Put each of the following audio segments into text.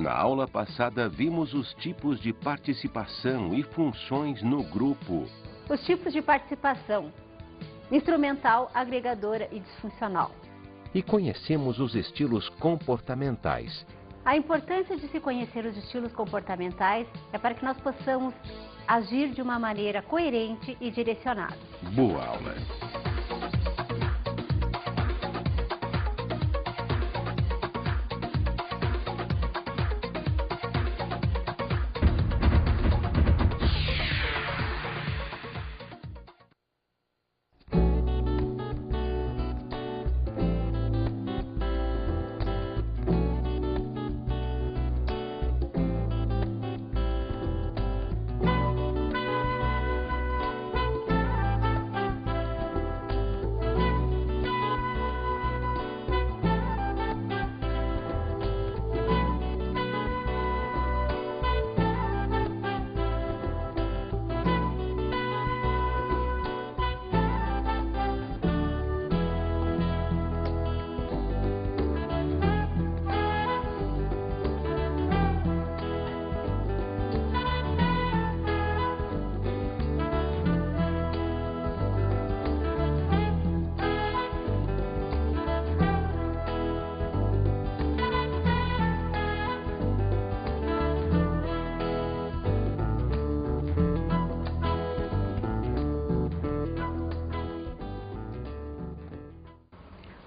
Na aula passada, vimos os tipos de participação e funções no grupo. Os tipos de participação: instrumental, agregadora e disfuncional. E conhecemos os estilos comportamentais. A importância de se conhecer os estilos comportamentais é para que nós possamos agir de uma maneira coerente e direcionada. Boa aula!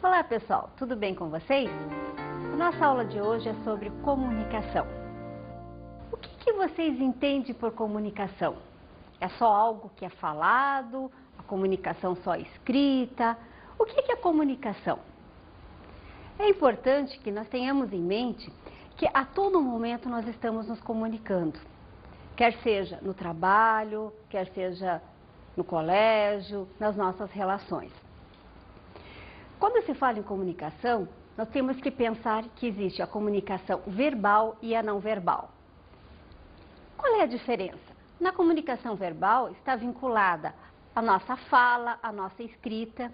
Olá pessoal, tudo bem com vocês? A nossa aula de hoje é sobre comunicação. O que vocês entendem por comunicação? É só algo que é falado? A comunicação só escrita? O que é comunicação? É importante que nós tenhamos em mente que a todo momento nós estamos nos comunicando. Quer seja no trabalho, quer seja no colégio, nas nossas relações. Quando se fala em comunicação, nós temos que pensar que existe a comunicação verbal e a não verbal. Qual é a diferença? Na comunicação verbal está vinculada a nossa fala, a nossa escrita.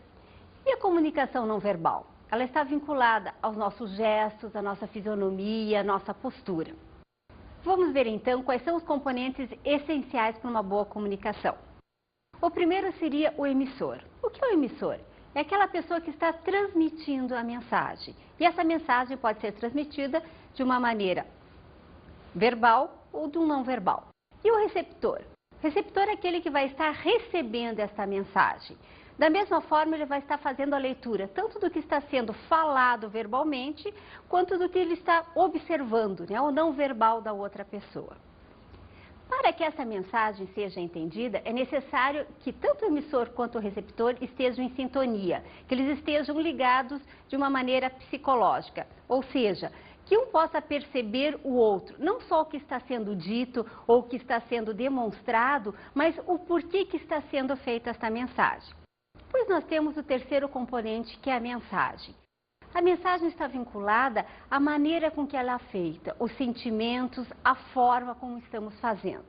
E a comunicação não verbal? Ela está vinculada aos nossos gestos, à nossa fisionomia, à nossa postura. Vamos ver então quais são os componentes essenciais para uma boa comunicação. O primeiro seria o emissor. O que é o emissor? É aquela pessoa que está transmitindo a mensagem. E essa mensagem pode ser transmitida de uma maneira verbal ou de um não verbal. E o receptor? O receptor é aquele que vai estar recebendo esta mensagem. Da mesma forma, ele vai estar fazendo a leitura, tanto do que está sendo falado verbalmente, quanto do que ele está observando, né, o não verbal da outra pessoa. Para que essa mensagem seja entendida, é necessário que tanto o emissor quanto o receptor estejam em sintonia, que eles estejam ligados de uma maneira psicológica, ou seja, que um possa perceber o outro, não só o que está sendo dito ou o que está sendo demonstrado, mas o porquê que está sendo feita esta mensagem. Pois nós temos o terceiro componente, que é a mensagem. A mensagem está vinculada à maneira com que ela é feita, os sentimentos, a forma como estamos fazendo.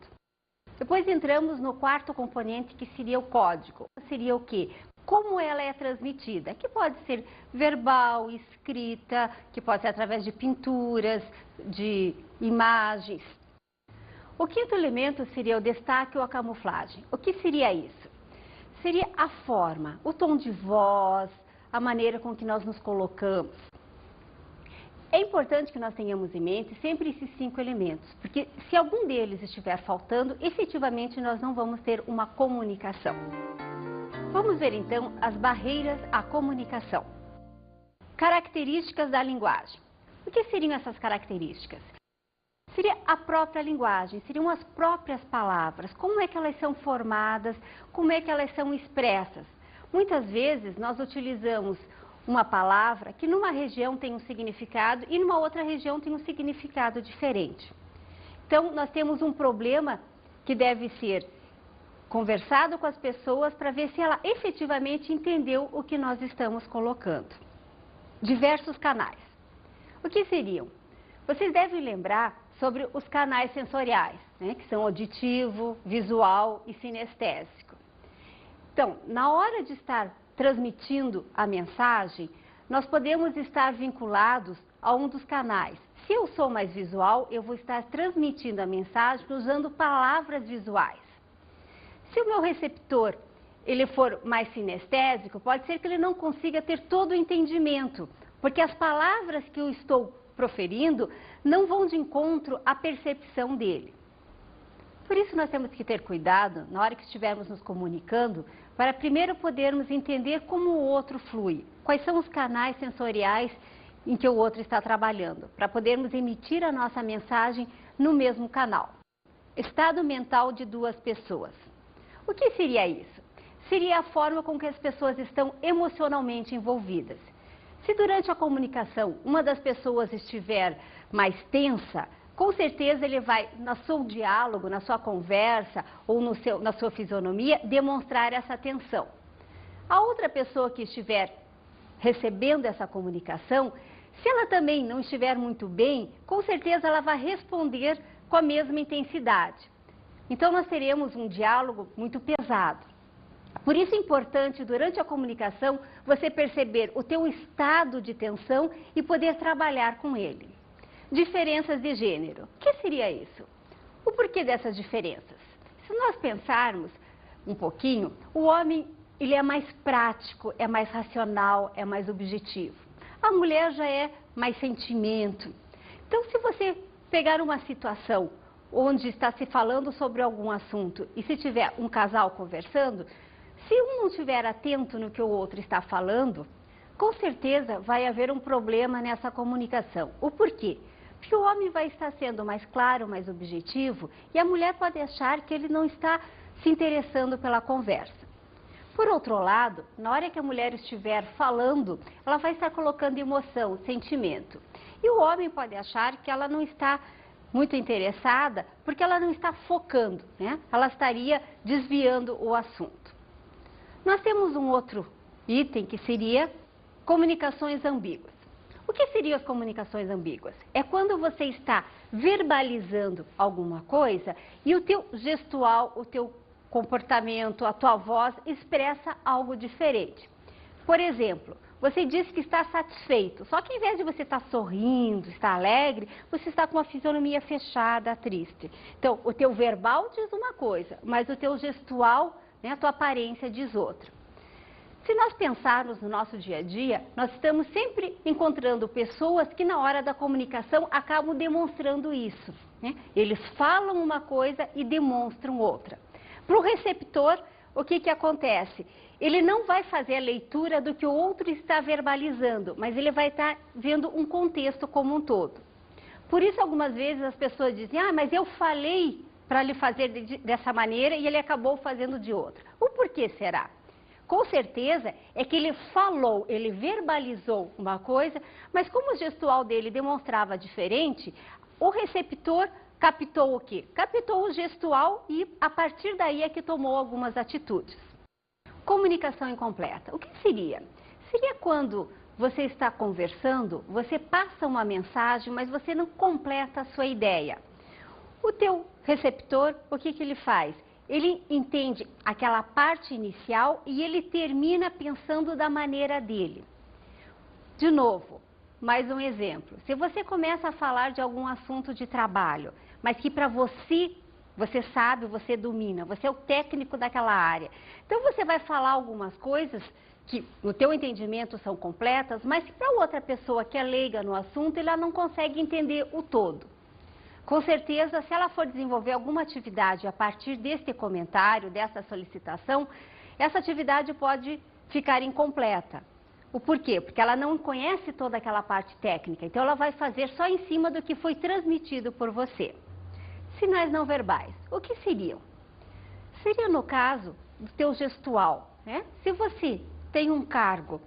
Depois entramos no quarto componente, que seria o código. Seria o quê? Como ela é transmitida, que pode ser verbal, escrita, que pode ser através de pinturas, de imagens. O quinto elemento seria o destaque ou a camuflagem. O que seria isso? Seria a forma, o tom de voz, a maneira com que nós nos colocamos. É importante que nós tenhamos em mente sempre esses 5 elementos, porque se algum deles estiver faltando, efetivamente nós não vamos ter uma comunicação. Vamos ver então as barreiras à comunicação. Características da linguagem. O que seriam essas características? Seria a própria linguagem, seriam as próprias palavras, como é que elas são formadas, como é que elas são expressas. Muitas vezes nós utilizamos uma palavra que numa região tem um significado e numa outra região tem um significado diferente. Então nós temos um problema que deve ser conversado com as pessoas para ver se ela efetivamente entendeu o que nós estamos colocando. Diversos canais. O que seriam? Vocês devem lembrar sobre os canais sensoriais, né, que são auditivo, visual e sinestésico. Então, na hora de estar transmitindo a mensagem, nós podemos estar vinculados a um dos canais. Se eu sou mais visual, eu vou estar transmitindo a mensagem usando palavras visuais. Se o meu receptor ele for mais sinestésico, pode ser que ele não consiga ter todo o entendimento, porque as palavras que eu estou proferindo não vão de encontro à percepção dele. Por isso nós temos que ter cuidado na hora que estivermos nos comunicando, para primeiro podermos entender como o outro flui, quais são os canais sensoriais em que o outro está trabalhando, para podermos emitir a nossa mensagem no mesmo canal. Estado mental de duas pessoas. O que seria isso? Seria a forma com que as pessoas estão emocionalmente envolvidas. Se durante a comunicação uma das pessoas estiver mais tensa, com certeza ele vai, no seu diálogo, na sua conversa ou na sua fisionomia, demonstrar essa tensão. A outra pessoa que estiver recebendo essa comunicação, se ela também não estiver muito bem, com certeza ela vai responder com a mesma intensidade. Então nós teremos um diálogo muito pesado. Por isso é importante, durante a comunicação, você perceber o teu estado de tensão e poder trabalhar com ele. Diferenças de gênero. O que seria isso? O porquê dessas diferenças? Se nós pensarmos um pouquinho, o homem ele é mais prático, é mais racional, é mais objetivo. A mulher já é mais sentimento. Então, se você pegar uma situação onde está se falando sobre algum assunto e se tiver um casal conversando, se um não estiver atento no que o outro está falando, com certeza vai haver um problema nessa comunicação. O porquê? Porque o homem vai estar sendo mais claro, mais objetivo, e a mulher pode achar que ele não está se interessando pela conversa. Por outro lado, na hora que a mulher estiver falando, ela vai estar colocando emoção, sentimento. E o homem pode achar que ela não está muito interessada, porque ela não está focando, né? Ela estaria desviando o assunto. Nós temos um outro item que seria comunicações ambíguas. O que seriam as comunicações ambíguas? É quando você está verbalizando alguma coisa e o teu gestual, o teu comportamento, a tua voz expressa algo diferente. Por exemplo, você diz que está satisfeito, só que em vez de você estar sorrindo, estar alegre, você está com uma fisionomia fechada, triste. Então, o teu verbal diz uma coisa, mas o teu gestual, né, a tua aparência diz outra. Se nós pensarmos no nosso dia a dia, nós estamos sempre encontrando pessoas que na hora da comunicação acabam demonstrando isso, né? Eles falam uma coisa e demonstram outra. Para o receptor, o que acontece? Ele não vai fazer a leitura do que o outro está verbalizando, mas ele vai estar vendo um contexto como um todo. Por isso, algumas vezes as pessoas dizem, mas eu falei para ele fazer dessa maneira e ele acabou fazendo de outra. O porquê será? Com certeza é que ele falou, ele verbalizou uma coisa, mas como o gestual dele demonstrava diferente, o receptor captou o quê? Captou o gestual e a partir daí é que tomou algumas atitudes. Comunicação incompleta. O que seria? Seria quando você está conversando, você passa uma mensagem, mas você não completa a sua ideia. O teu receptor, o que ele faz? Ele entende aquela parte inicial e ele termina pensando da maneira dele. De novo, mais um exemplo. Se você começa a falar de algum assunto de trabalho, mas que para você, você sabe, você domina, você é o técnico daquela área. Então você vai falar algumas coisas que no teu entendimento são completas, mas que para outra pessoa que é leiga no assunto, ela não consegue entender o todo. Com certeza, se ela for desenvolver alguma atividade a partir deste comentário, dessa solicitação, essa atividade pode ficar incompleta. O porquê? Porque ela não conhece toda aquela parte técnica, então ela vai fazer só em cima do que foi transmitido por você. Sinais não verbais, o que seriam? Seria no caso do teu gestual, né? Se você tem um cargo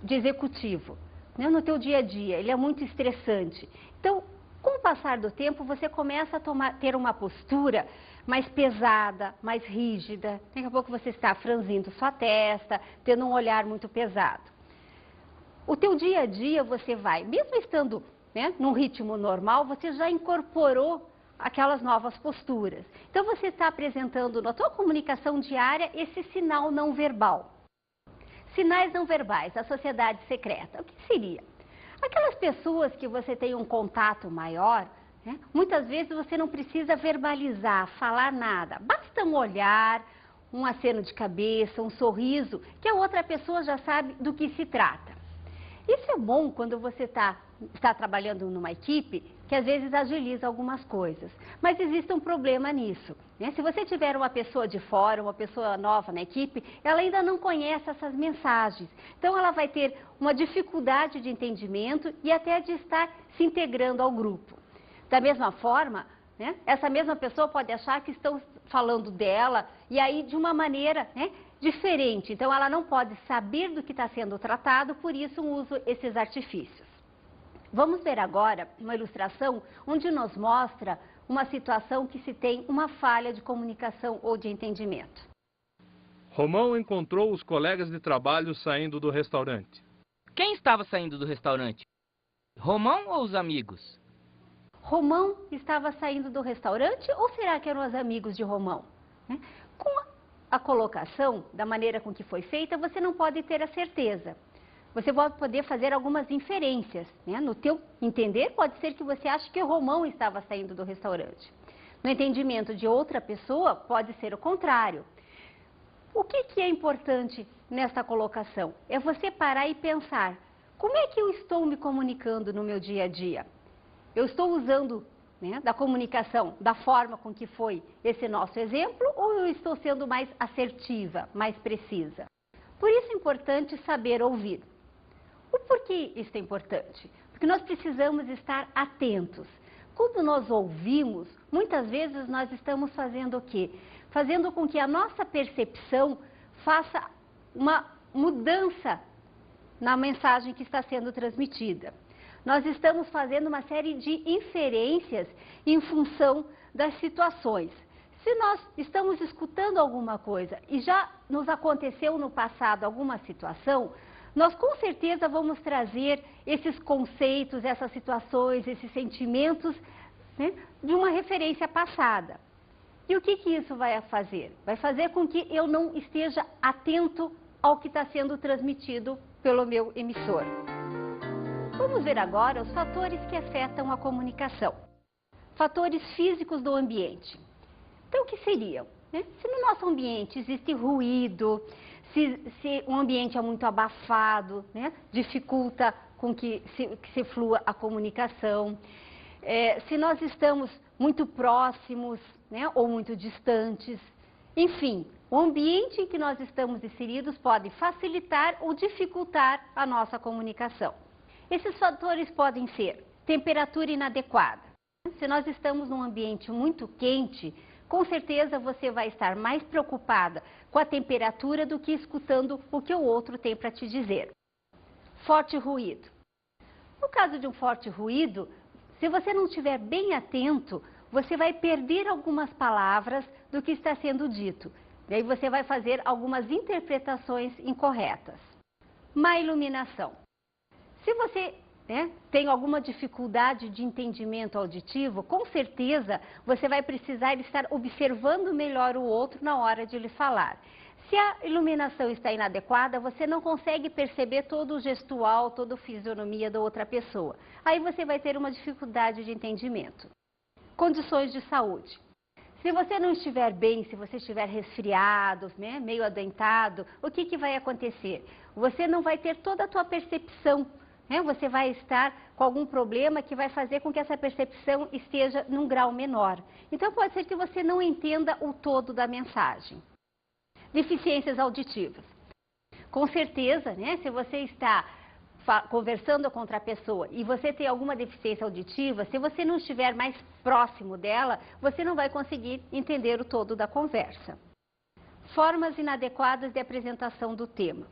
de executivo, né, no teu dia a dia, ele é muito estressante, então com o passar do tempo, você começa a ter uma postura mais pesada, mais rígida. Daqui a pouco você está franzindo sua testa, tendo um olhar muito pesado. O teu dia a dia, você vai, mesmo estando, né, num ritmo normal, você já incorporou aquelas novas posturas. Então, você está apresentando na tua comunicação diária esse sinal não verbal. Sinais não verbais, a sociedade secreta. O que seria? Aquelas pessoas que você tem um contato maior, né, muitas vezes você não precisa verbalizar, falar nada. Basta um olhar, um aceno de cabeça, um sorriso, que a outra pessoa já sabe do que se trata. Isso é bom quando você está trabalhando numa equipe que às vezes agiliza algumas coisas. Mas existe um problema nisso, né? Se você tiver uma pessoa de fora, uma pessoa nova na equipe, ela ainda não conhece essas mensagens. Então ela vai ter uma dificuldade de entendimento e até de estar se integrando ao grupo. Da mesma forma, né, essa mesma pessoa pode achar que estão falando dela e aí de uma maneira, né, diferente. Então ela não pode saber do que está sendo tratado, por isso uso esses artifícios. Vamos ver agora uma ilustração onde nos mostra uma situação que se tem uma falha de comunicação ou de entendimento. Romão encontrou os colegas de trabalho saindo do restaurante. Quem estava saindo do restaurante? Romão ou os amigos? Romão estava saindo do restaurante ou será que eram os amigos de Romão? Com a colocação, da maneira com que foi feita, você não pode ter a certeza. Você pode poder fazer algumas inferências, né? No teu entender, pode ser que você ache que o Romão estava saindo do restaurante. No entendimento de outra pessoa, pode ser o contrário. O que é importante nessa colocação? É você parar e pensar, como é que eu estou me comunicando no meu dia a dia? Eu estou usando, né, da comunicação da forma com que foi esse nosso exemplo ou eu estou sendo mais assertiva, mais precisa? Por isso é importante saber ouvir. O porquê isso é importante? Porque nós precisamos estar atentos. Quando nós ouvimos, muitas vezes nós estamos fazendo o quê? Fazendo com que a nossa percepção faça uma mudança na mensagem que está sendo transmitida. Nós estamos fazendo uma série de inferências em função das situações. Se nós estamos escutando alguma coisa e já nos aconteceu no passado alguma situação, nós com certeza vamos trazer esses conceitos, essas situações, esses sentimentos, né, de uma referência passada. E o que isso vai fazer? Vai fazer com que eu não esteja atento ao que está sendo transmitido pelo meu emissor. Vamos ver agora os fatores que afetam a comunicação. Fatores físicos do ambiente. Então, o que seriam? Né? Se no nosso ambiente existe ruído, se o ambiente é muito abafado, né, dificulta com que se flua a comunicação. Se nós estamos muito próximos, né, ou muito distantes. Enfim, o ambiente em que nós estamos inseridos pode facilitar ou dificultar a nossa comunicação. Esses fatores podem ser temperatura inadequada. Se nós estamos num ambiente muito quente, com certeza você vai estar mais preocupada com a temperatura do que escutando o que o outro tem para te dizer. Forte ruído. No caso de um forte ruído, se você não estiver bem atento, você vai perder algumas palavras do que está sendo dito. E aí você vai fazer algumas interpretações incorretas. Má iluminação. Se você tem alguma dificuldade de entendimento auditivo, com certeza você vai precisar estar observando melhor o outro na hora de lhe falar. Se a iluminação está inadequada, você não consegue perceber todo o gestual, toda a fisionomia da outra pessoa. Aí você vai ter uma dificuldade de entendimento. Condições de saúde. Se você não estiver bem, se você estiver resfriado, né, meio adoentado, o que vai acontecer? Você não vai ter toda a tua percepção. Você vai estar com algum problema que vai fazer com que essa percepção esteja num grau menor. Então pode ser que você não entenda o todo da mensagem. Deficiências auditivas. Com certeza, né, se você está conversando com outra pessoa e você tem alguma deficiência auditiva, se você não estiver mais próximo dela, você não vai conseguir entender o todo da conversa. Formas inadequadas de apresentação do tema.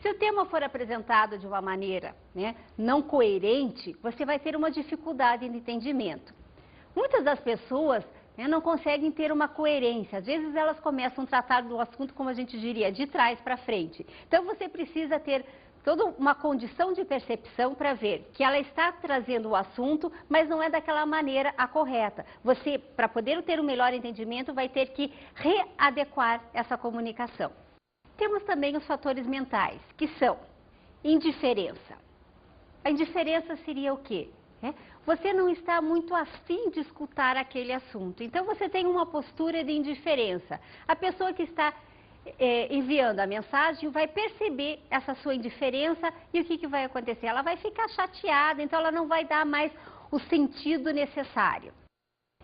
Se o tema for apresentado de uma maneira, né, não coerente, você vai ter uma dificuldade de entendimento. Muitas das pessoas, né, não conseguem ter uma coerência. Às vezes elas começam a tratar do assunto, como a gente diria, de trás para frente. Então você precisa ter toda uma condição de percepção para ver que ela está trazendo o assunto, mas não é daquela maneira a correta. Você, para poder ter um melhor entendimento, vai ter que readequar essa comunicação. Temos também os fatores mentais, que são indiferença. A indiferença seria o quê? Você não está muito afim de escutar aquele assunto. Então, você tem uma postura de indiferença. A pessoa que está enviando a mensagem vai perceber essa sua indiferença e o que vai acontecer? Ela vai ficar chateada, então ela não vai dar mais o sentido necessário.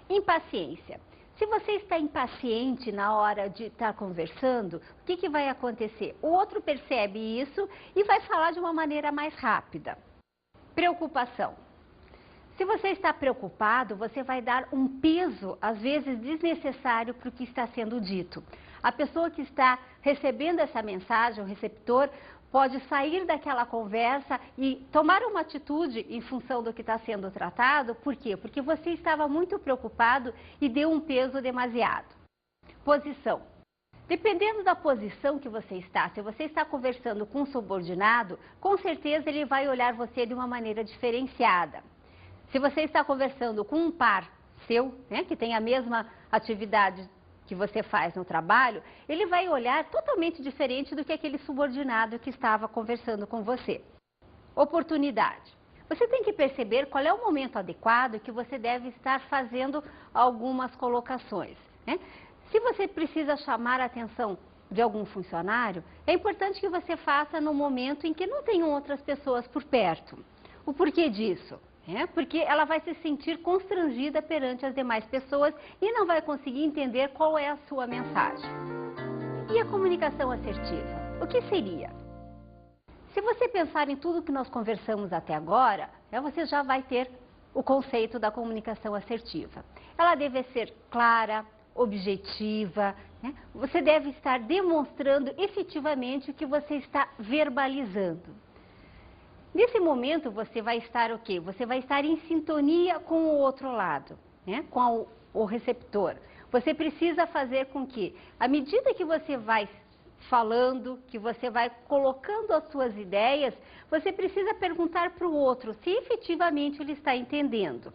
Impaciência. Se você está impaciente na hora de estar conversando, o que vai acontecer? O outro percebe isso e vai falar de uma maneira mais rápida. Preocupação. Se você está preocupado, você vai dar um peso, às vezes desnecessário, para o que está sendo dito. A pessoa que está recebendo essa mensagem, o receptor, pode sair daquela conversa e tomar uma atitude em função do que está sendo tratado. Por quê? Porque você estava muito preocupado e deu um peso demasiado. Posição. Dependendo da posição que você está, se você está conversando com um subordinado, com certeza ele vai olhar você de uma maneira diferenciada. Se você está conversando com um par seu, que tem a mesma atividade que você faz no trabalho, ele vai olhar totalmente diferente do que aquele subordinado que estava conversando com você. Oportunidade. Você tem que perceber qual é o momento adequado que você deve estar fazendo algumas colocações. Se você precisa chamar a atenção de algum funcionário, é importante que você faça no momento em que não tenham outras pessoas por perto. O porquê disso? Porque ela vai se sentir constrangida perante as demais pessoas e não vai conseguir entender qual é a sua mensagem. E a comunicação assertiva? O que seria? Se você pensar em tudo que nós conversamos até agora, você já vai ter o conceito da comunicação assertiva. Ela deve ser clara, objetiva, Você deve estar demonstrando efetivamente o que você está verbalizando. Nesse momento, você vai estar o quê? Você vai estar em sintonia com o outro lado, com o receptor. Você precisa fazer com que, à medida que você vai falando, que você vai colocando as suas ideias, você precisa perguntar para o outro se efetivamente ele está entendendo.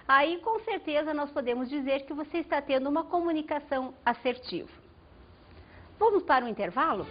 Aí, com certeza, nós podemos dizer que você está tendo uma comunicação assertiva. Vamos para o intervalo?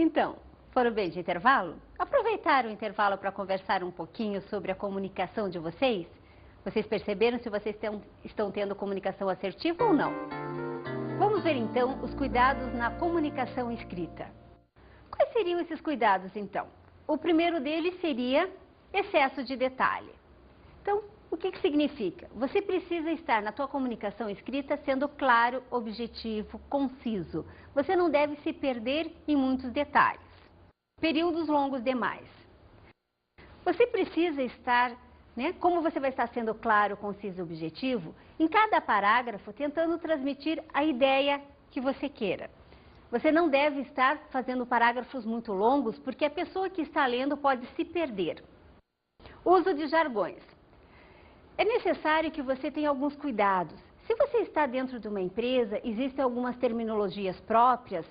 Então, foram bem de intervalo? Aproveitaram o intervalo para conversar um pouquinho sobre a comunicação de vocês? Vocês perceberam se vocês estão tendo comunicação assertiva ou não? Vamos ver então os cuidados na comunicação escrita. Quais seriam esses cuidados então? O primeiro deles seria excesso de detalhe. Então, o que significa? Você precisa estar na tua comunicação escrita sendo claro, objetivo, conciso. Você não deve se perder em muitos detalhes. Períodos longos demais. Você precisa estar, como você vai estar sendo claro, conciso e objetivo, em cada parágrafo tentando transmitir a ideia que você queira. Você não deve estar fazendo parágrafos muito longos, porque a pessoa que está lendo pode se perder. Uso de jargões. É necessário que você tenha alguns cuidados. Se você está dentro de uma empresa, existem algumas terminologias próprias,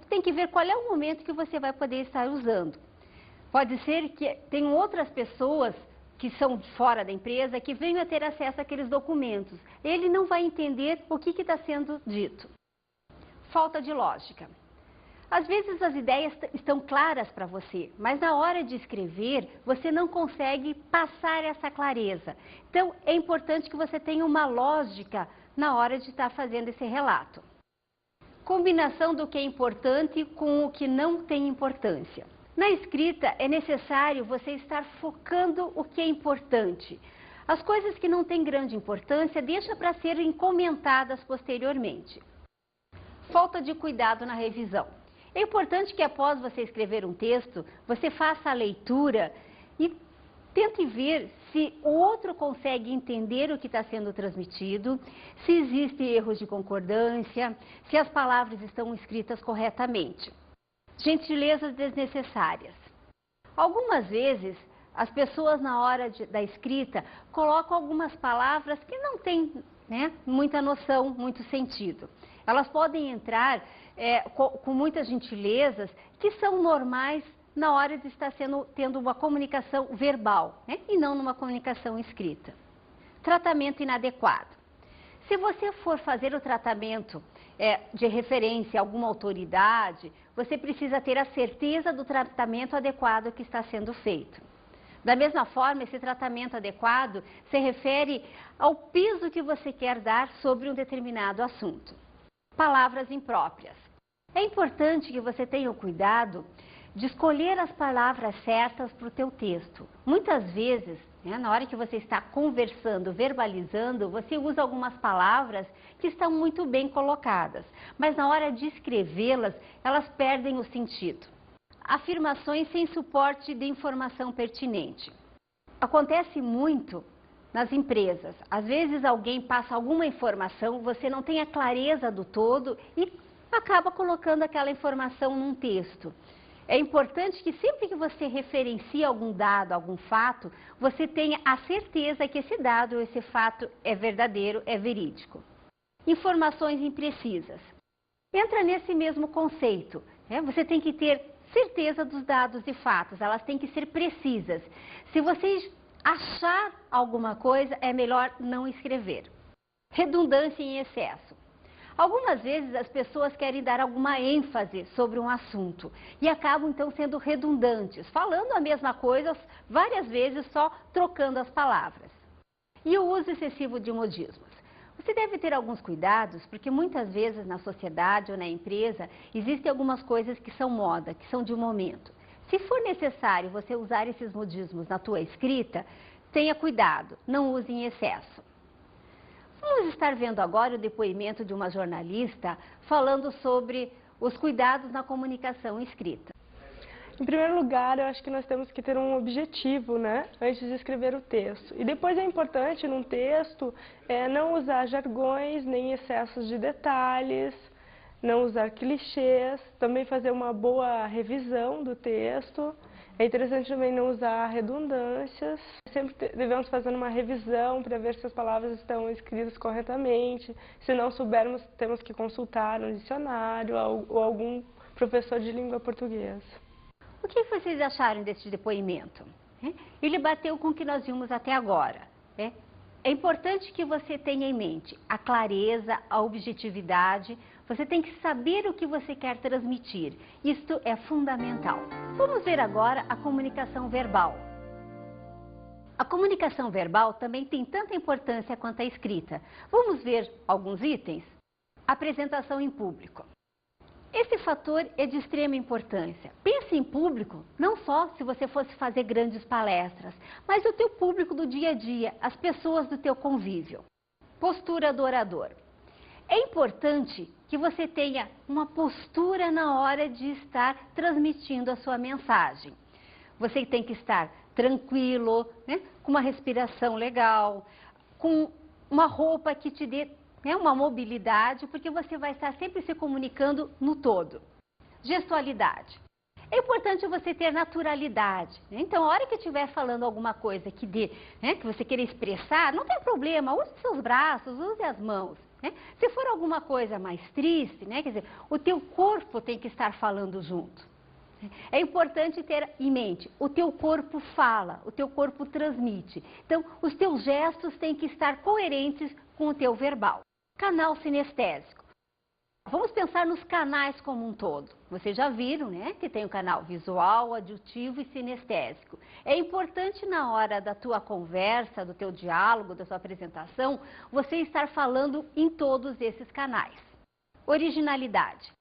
tem que ver qual é o momento que você vai poder estar usando. Pode ser que tenham outras pessoas que são fora da empresa que venham a ter acesso àqueles documentos. Ele não vai entender o que está sendo dito. Falta de lógica. Às vezes as ideias estão claras para você, mas na hora de escrever, você não consegue passar essa clareza. Então, é importante que você tenha uma lógica na hora de estar fazendo esse relato. Combinação do que é importante com o que não tem importância. Na escrita, é necessário você estar focando o que é importante. As coisas que não têm grande importância, deixa para serem comentadas posteriormente. Falta de cuidado na revisão. É importante que após você escrever um texto, você faça a leitura e Tente ver se o outro consegue entender o que está sendo transmitido, se existem erros de concordância, se as palavras estão escritas corretamente. Gentilezas desnecessárias. Algumas vezes, as pessoas na hora da escrita colocam algumas palavras que não têm, né, muita noção, muito sentido. Elas podem entrar com muitas gentilezas que são normais na hora de estar tendo uma comunicação verbal, né, e não numa comunicação escrita. Tratamento inadequado. Se você for fazer o tratamento de referência a alguma autoridade, você precisa ter a certeza do tratamento adequado que está sendo feito. Da mesma forma, esse tratamento adequado se refere ao peso que você quer dar sobre um determinado assunto. Palavras impróprias. É importante que você tenha o cuidado de escolher as palavras certas para o teu texto. Muitas vezes, né, na hora que você está conversando, verbalizando, você usa algumas palavras que estão muito bem colocadas, mas na hora de escrevê-las, elas perdem o sentido. Afirmações sem suporte de informação pertinente. Acontece muito nas empresas. Às vezes alguém passa alguma informação, você não tem a clareza do todo e acaba colocando aquela informação num texto. É importante que sempre que você referencia algum dado, algum fato, você tenha a certeza que esse dado ou esse fato é verdadeiro, é verídico. Informações imprecisas. Entra nesse mesmo conceito, né? Você tem que ter certeza dos dados e fatos, elas têm que ser precisas. Se você achar alguma coisa, é melhor não escrever. Redundância em excesso. Algumas vezes as pessoas querem dar alguma ênfase sobre um assunto e acabam então sendo redundantes, falando a mesma coisa várias vezes, só trocando as palavras. E o uso excessivo de modismos. Você deve ter alguns cuidados, porque muitas vezes na sociedade ou na empresa existem algumas coisas que são moda, que são de um momento. Se for necessário você usar esses modismos na tua escrita, tenha cuidado, não use em excesso. Vamos estar vendo agora o depoimento de uma jornalista falando sobre os cuidados na comunicação escrita. Em primeiro lugar, eu acho que nós temos que ter um objetivo, né, antes de escrever o texto. E depois é importante, num texto, não usar jargões, nem excessos de detalhes, não usar clichês, também fazer uma boa revisão do texto. É interessante também não usar redundâncias. Sempre devemos fazer uma revisão para ver se as palavras estão escritas corretamente. Se não soubermos, temos que consultar um dicionário ou algum professor de língua portuguesa. O que vocês acharam desse depoimento? Ele bateu com o que nós vimos até agora. É importante que você tenha em mente a clareza, a objetividade. Você tem que saber o que você quer transmitir. Isto é fundamental. Vamos ver agora a comunicação verbal. A comunicação verbal também tem tanta importância quanto a escrita. Vamos ver alguns itens? Apresentação em público. Esse fator é de extrema importância. Pense em público, não só se você fosse fazer grandes palestras, mas o teu público do dia a dia, as pessoas do teu convívio. Postura do orador. É importante que você tenha uma postura na hora de estar transmitindo a sua mensagem. Você tem que estar tranquilo, né, com uma respiração legal, com uma roupa que te dê uma mobilidade, porque você vai estar sempre se comunicando no todo. Gestualidade. É importante você ter naturalidade, né? Então, a hora que estiver falando alguma coisa que você queira expressar, não tem problema, use seus braços, use as mãos. Né? Se for alguma coisa mais triste, né? Quer dizer, o teu corpo tem que estar falando junto. É importante ter em mente, o teu corpo fala, o teu corpo transmite. Então, os teus gestos têm que estar coerentes com o teu verbal. Canal sinestésico. Vamos pensar nos canais como um todo. Vocês já viram, né, que tem o canal visual, auditivo e sinestésico. É importante na hora da tua conversa, do teu diálogo, da sua apresentação, você estar falando em todos esses canais. Originalidade.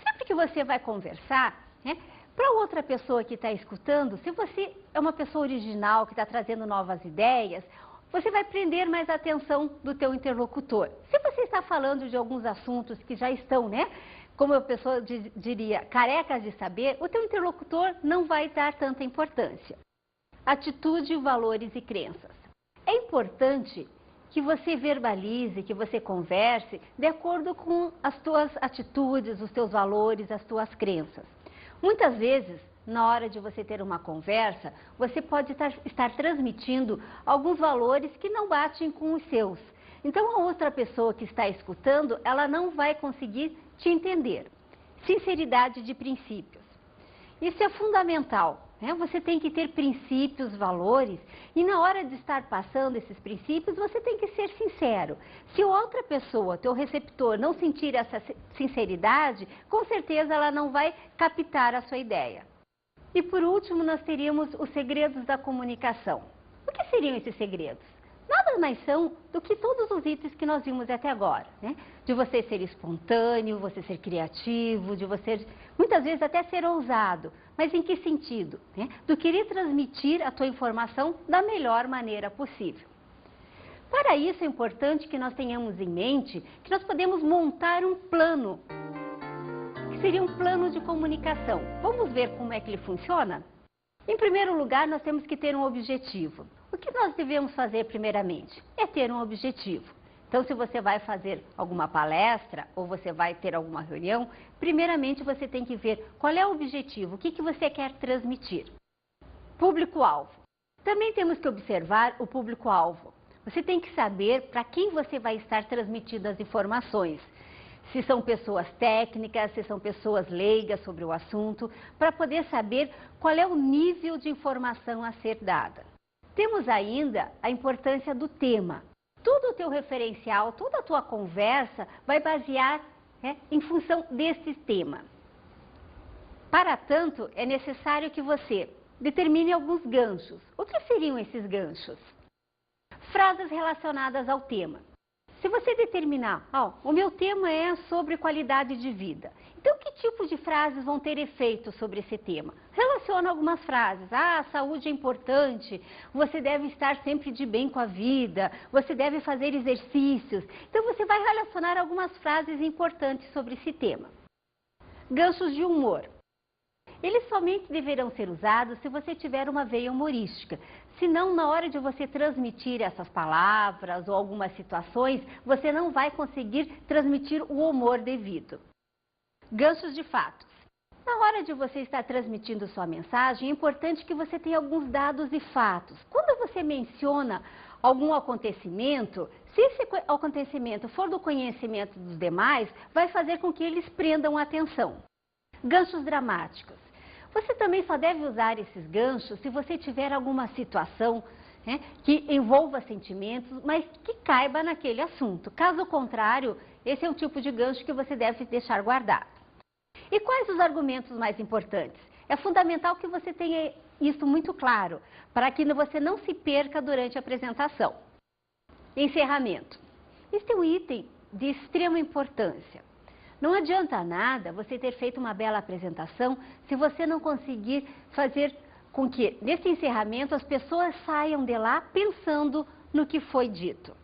Sempre que você vai conversar, né, para outra pessoa que está escutando, se você é uma pessoa original, que está trazendo novas ideias, você vai prender mais a atenção do teu interlocutor. Se você está falando de alguns assuntos que já estão, né, como a pessoa diria, carecas de saber, o teu interlocutor não vai dar tanta importância. atitude, valores e crenças. É importante que você verbalize, que você converse de acordo com as tuas atitudes, os teus valores, as tuas crenças. Muitas vezes, na hora de você ter uma conversa, você pode estar transmitindo alguns valores que não batem com os seus. Então, a outra pessoa que está escutando, ela não vai conseguir te entender. Sinceridade de princípios. Isso é fundamental, né? Você tem que ter princípios, valores, e na hora de estar passando esses princípios, você tem que ser sincero. Se outra pessoa, teu receptor, não sentir essa sinceridade, com certeza ela não vai captar a sua ideia. E por último, nós teríamos os segredos da comunicação. O que seriam esses segredos? Nada mais são do que todos os itens que nós vimos até agora, né? De você ser espontâneo, você ser criativo, de você, muitas vezes, até ser ousado. Mas em que sentido? Né? Do querer transmitir a tua informação da melhor maneira possível. Para isso, é importante que nós tenhamos em mente que nós podemos montar um plano, que seria um plano de comunicação. Vamos ver como é que ele funciona? Em primeiro lugar, nós temos que ter um objetivo. O que nós devemos fazer primeiramente? É ter um objetivo. Então, se você vai fazer alguma palestra ou você vai ter alguma reunião, primeiramente você tem que ver qual é o objetivo, o que você quer transmitir. Público-alvo. Também temos que observar o público-alvo. Você tem que saber para quem você vai estar transmitindo as informações. Se são pessoas técnicas, se são pessoas leigas sobre o assunto, para poder saber qual é o nível de informação a ser dada. Temos ainda a importância do tema. Todo o teu referencial, toda a tua conversa vai basear em função desse tema. Para tanto, é necessário que você determine alguns ganchos. O que seriam esses ganchos? Frases relacionadas ao tema. Se você determinar, o meu tema é sobre qualidade de vida. Então, que tipo de frases vão ter efeito sobre esse tema? Relaciona algumas frases. A saúde é importante, você deve estar sempre de bem com a vida, você deve fazer exercícios. Então, você vai relacionar algumas frases importantes sobre esse tema. Ganchos de humor. Eles somente deverão ser usados se você tiver uma veia humorística. Senão, na hora de você transmitir essas palavras ou algumas situações, você não vai conseguir transmitir o humor devido. Ganchos de fatos. Na hora de você estar transmitindo sua mensagem, é importante que você tenha alguns dados e fatos. Quando você menciona algum acontecimento, se esse acontecimento for do conhecimento dos demais, vai fazer com que eles prendam atenção. Ganchos dramáticos. Você também só deve usar esses ganchos se você tiver alguma situação que envolva sentimentos, mas que caiba naquele assunto. Caso contrário, esse é um tipo de gancho que você deve deixar guardado. E quais os argumentos mais importantes? É fundamental que você tenha isso muito claro, para que você não se perca durante a apresentação. Encerramento. Este é um item de extrema importância. Não adianta nada você ter feito uma bela apresentação se você não conseguir fazer com que, nesse encerramento, as pessoas saiam de lá pensando no que foi dito.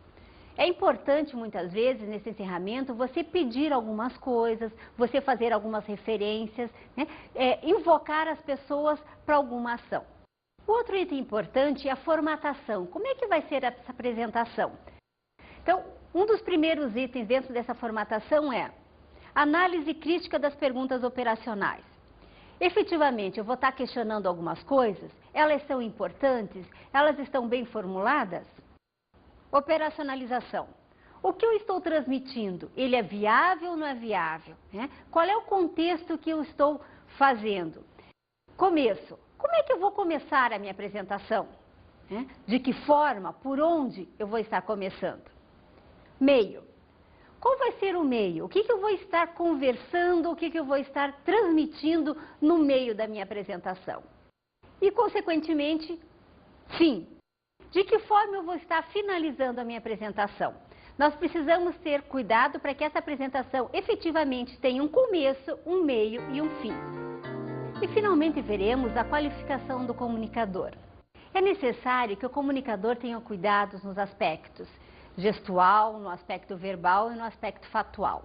É importante, muitas vezes, nesse encerramento, você pedir algumas coisas, você fazer algumas referências, invocar as pessoas para alguma ação. Outro item importante é a formatação. Como é que vai ser essa apresentação? Então, um dos primeiros itens dentro dessa formatação é análise crítica das perguntas operacionais. Efetivamente, eu vou estar questionando algumas coisas, elas são importantes, elas estão bem formuladas? Operacionalização. O que eu estou transmitindo, ele é viável ou não é viável? Qual é o contexto que eu estou fazendo? Começo. Como é que eu vou começar a minha apresentação? De que forma, por onde eu vou estar começando? Meio. Qual vai ser o meio? O que eu vou estar conversando, o que eu vou estar transmitindo no meio da minha apresentação? E, consequentemente, fim. De que forma eu vou estar finalizando a minha apresentação? Nós precisamos ter cuidado para que essa apresentação efetivamente tenha um começo, um meio e um fim. E, finalmente, veremos a qualificação do comunicador. É necessário que o comunicador tenha cuidados nos aspectos gestual, no aspecto verbal e no aspecto fatual.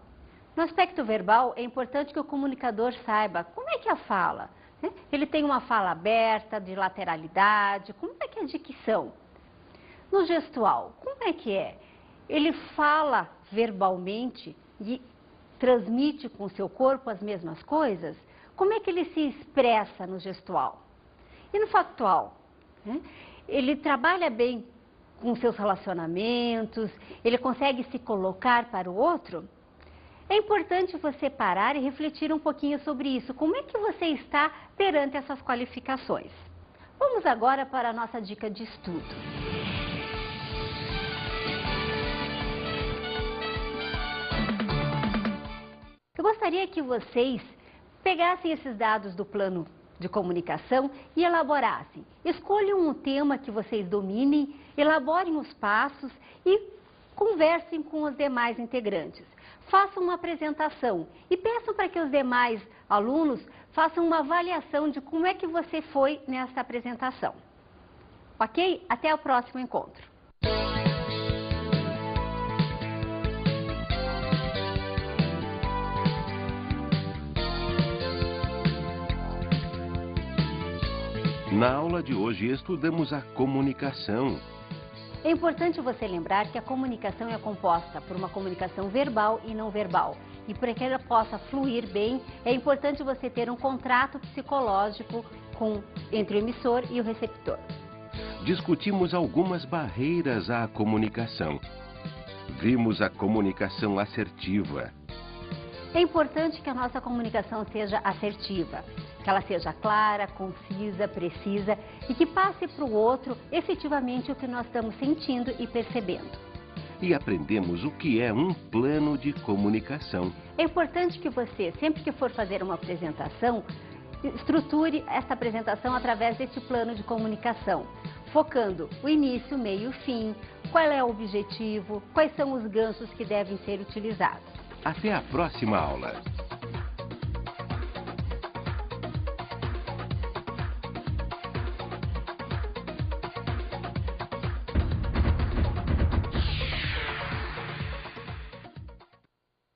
No aspecto verbal, é importante que o comunicador saiba como é que é a fala, né? Ele tem uma fala aberta, de lateralidade. Como é que é a dicção? No gestual, como é que é? Ele fala verbalmente e transmite com o seu corpo as mesmas coisas? Como é que ele se expressa no gestual? E no factual? Né? Ele trabalha bem com seus relacionamentos? Ele consegue se colocar para o outro? É importante você parar e refletir um pouquinho sobre isso. Como é que você está perante essas qualificações? Vamos agora para a nossa dica de estudo. Eu gostaria que vocês pegassem esses dados do plano de comunicação e elaborassem. Escolham um tema que vocês dominem, elaborem os passos e conversem com os demais integrantes. Façam uma apresentação e peçam para que os demais alunos façam uma avaliação de como é que você foi nessa apresentação. Ok? Até o próximo encontro. Na aula de hoje estudamos a comunicação. É importante você lembrar que a comunicação é composta por uma comunicação verbal e não verbal. E para que ela possa fluir bem, é importante você ter um contrato psicológico entre o emissor e o receptor. Discutimos algumas barreiras à comunicação. Vimos a comunicação assertiva. É importante que a nossa comunicação seja assertiva, que ela seja clara, concisa, precisa e que passe para o outro efetivamente o que nós estamos sentindo e percebendo. E aprendemos o que é um plano de comunicação. É importante que você, sempre que for fazer uma apresentação, estruture essa apresentação através desse plano de comunicação, focando o início, meio e o fim, qual é o objetivo, quais são os ganchos que devem ser utilizados. Até a próxima aula!